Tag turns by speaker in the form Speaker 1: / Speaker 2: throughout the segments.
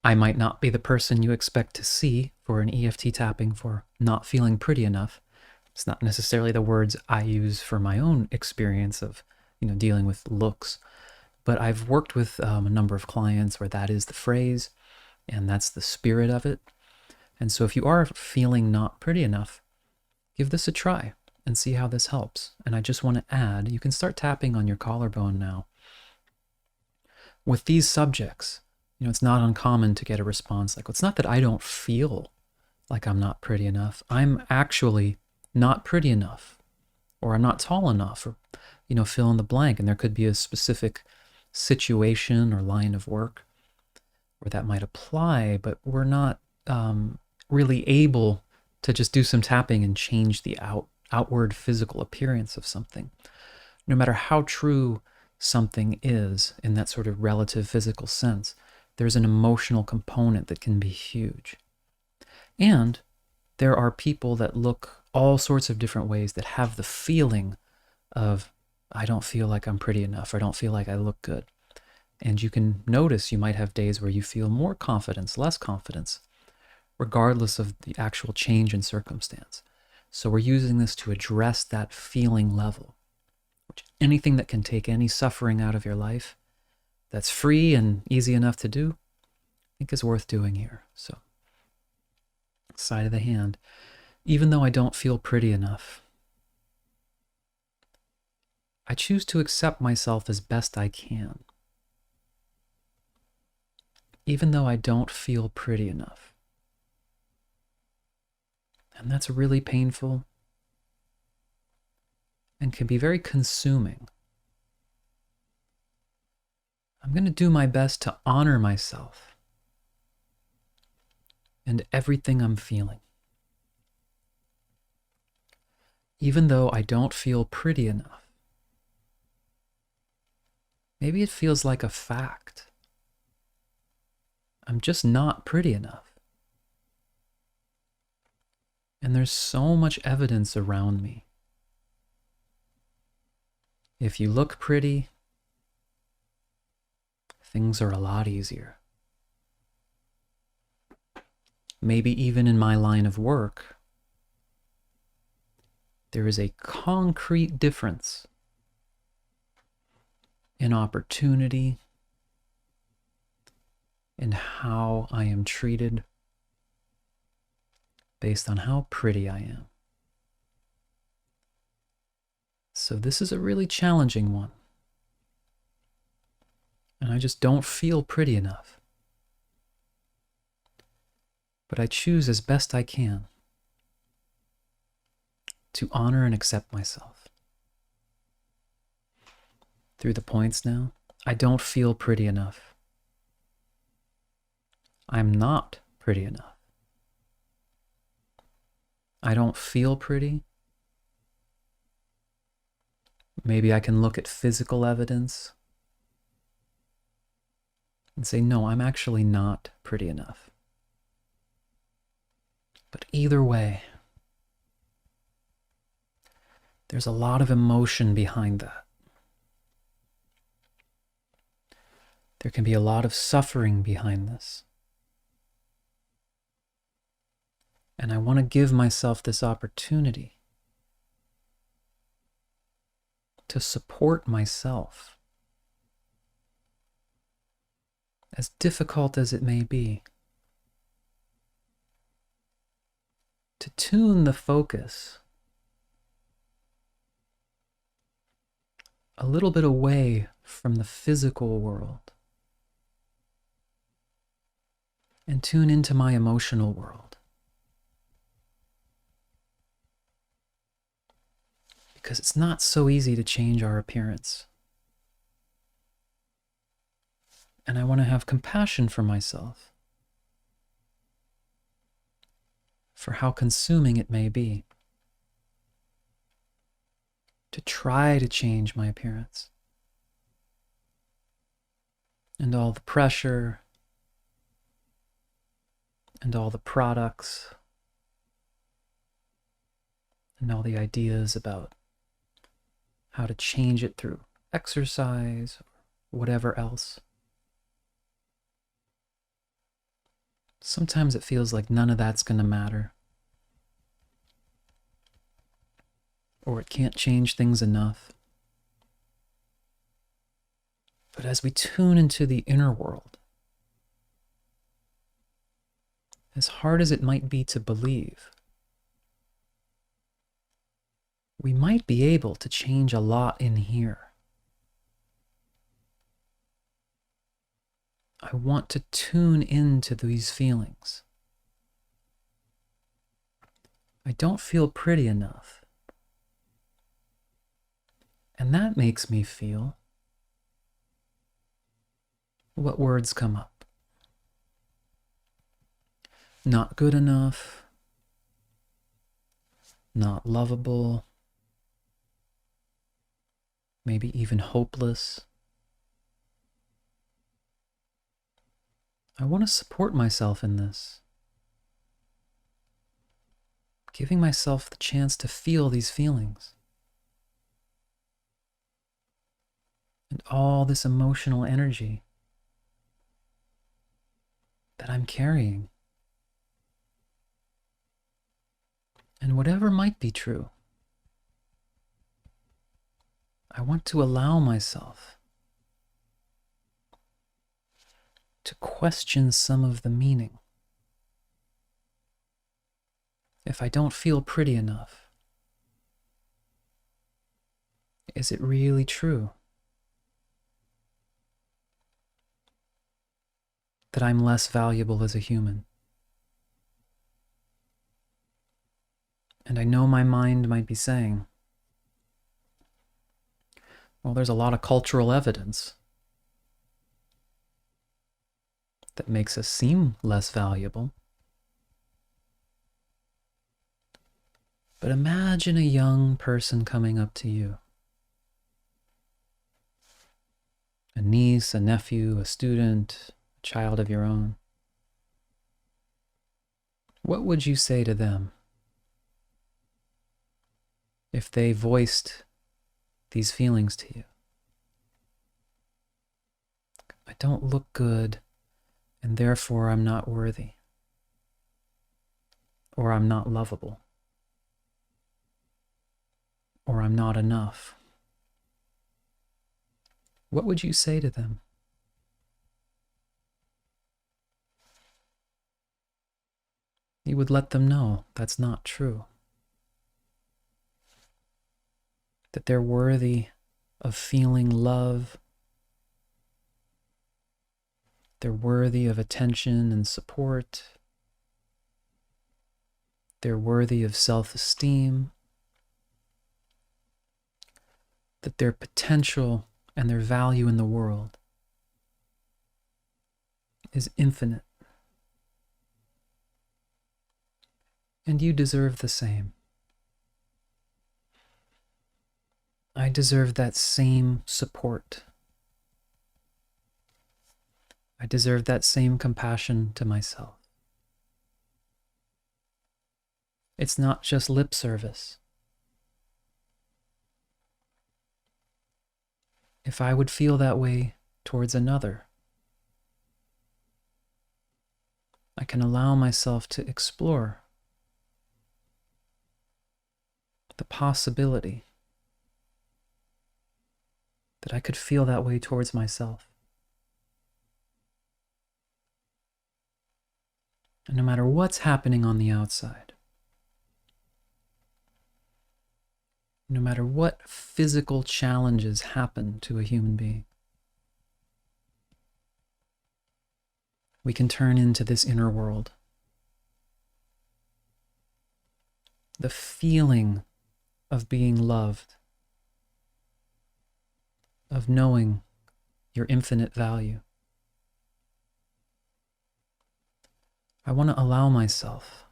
Speaker 1: I might not be the person you expect to see for an EFT tapping for not feeling pretty enough. It's not necessarily the words I use for my own experience of, dealing with looks. But I've worked with a number of clients where that is the phrase and that's the spirit of it. And so if you are feeling not pretty enough, give this a try and see how this helps. And I just want to add, you can start tapping on your collarbone now. With these subjects, it's not uncommon to get a response like, well, it's not that I don't feel like I'm not pretty enough. I'm actually not pretty enough, or I'm not tall enough, or, fill in the blank. And there could be a specific situation or line of work where that might apply, but we're not really able to just do some tapping and change the outward physical appearance of something. No matter how true something is in that sort of relative physical sense, there's an emotional component that can be huge. And there are people that look all sorts of different ways that have the feeling of, I don't feel like I'm pretty enough, or I don't feel like I look good. And you can notice you might have days where you feel more confidence, less confidence, regardless of the actual change in circumstance. So we're using this to address that feeling level. Anything that can take any suffering out of your life, that's free and easy enough to do, I think is worth doing here. So, side of the hand, even though I don't feel pretty enough, I choose to accept myself as best I can. Even though I don't feel pretty enough. And that's really painful and can be very consuming. I'm going to do my best to honor myself and everything I'm feeling. Even though I don't feel pretty enough. Maybe it feels like a fact. I'm just not pretty enough. And there's so much evidence around me. If you look pretty, things are a lot easier. Maybe even in my line of work, there is a concrete difference in opportunity, in how I am treated, based on how pretty I am. So this is a really challenging one. And I just don't feel pretty enough. But I choose as best I can to honor and accept myself. Through the points now, I don't feel pretty enough. I'm not pretty enough. I don't feel pretty. Maybe I can look at physical evidence and say, no, I'm actually not pretty enough. But either way, there's a lot of emotion behind that. There can be a lot of suffering behind this. And I want to give myself this opportunity to support myself, as difficult as it may be, to tune the focus a little bit away from the physical world and tune into my emotional world. Because it's not so easy to change our appearance. And I want to have compassion for myself, for how consuming it may be to try to change my appearance. And all the pressure and all the products and all the ideas about how to change it through exercise or whatever else. Sometimes it feels like none of that's going to matter, or it can't change things enough. But as we tune into the inner world, as hard as it might be to believe, we might be able to change a lot in here. I want to tune into these feelings. I don't feel pretty enough. And that makes me feel. What words come up? Not good enough. Not lovable. Maybe even hopeless. I want to support myself in this. Giving myself the chance to feel these feelings. And all this emotional energy that I'm carrying. And whatever might be true, I want to allow myself to question some of the meaning. If I don't feel pretty enough, is it really true that I'm less valuable as a human? And I know my mind might be saying, well, there's a lot of cultural evidence that makes us seem less valuable. But imagine a young person coming up to you. A niece, a nephew, a student, a child of your own. What would you say to them if they voiced these feelings to you? I don't look good, and therefore I'm not worthy. Or I'm not lovable. Or I'm not enough. What would you say to them? You would let them know that's not true. That they're worthy of feeling love. They're worthy of attention and support. They're worthy of self-esteem. That their potential and their value in the world is infinite. And you deserve the same. I deserve that same support. I deserve that same compassion to myself. It's not just lip service. If I would feel that way towards another, I can allow myself to explore the possibility that I could feel that way towards myself. And no matter what's happening on the outside, no matter what physical challenges happen to a human being, we can turn into this inner world. The feeling of being loved, of knowing your infinite value. I want to allow myself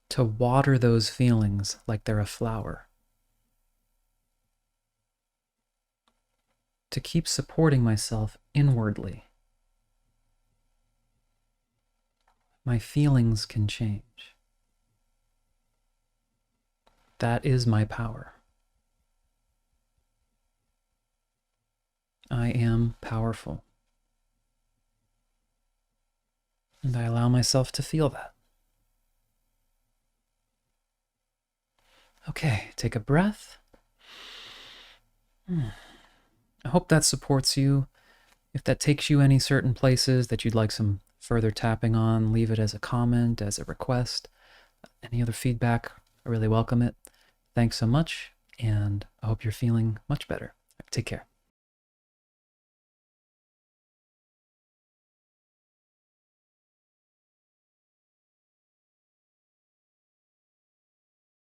Speaker 1: to water those feelings like they're a flower. To keep supporting myself inwardly. My feelings can change. That is my power. I am powerful. And I allow myself to feel that. Okay, take a breath. I hope that supports you. If that takes you any certain places that you'd like some further tapping on, leave it as a comment, as a request. Any other feedback, I really welcome it. Thanks so much, and I hope you're feeling much better. Take care.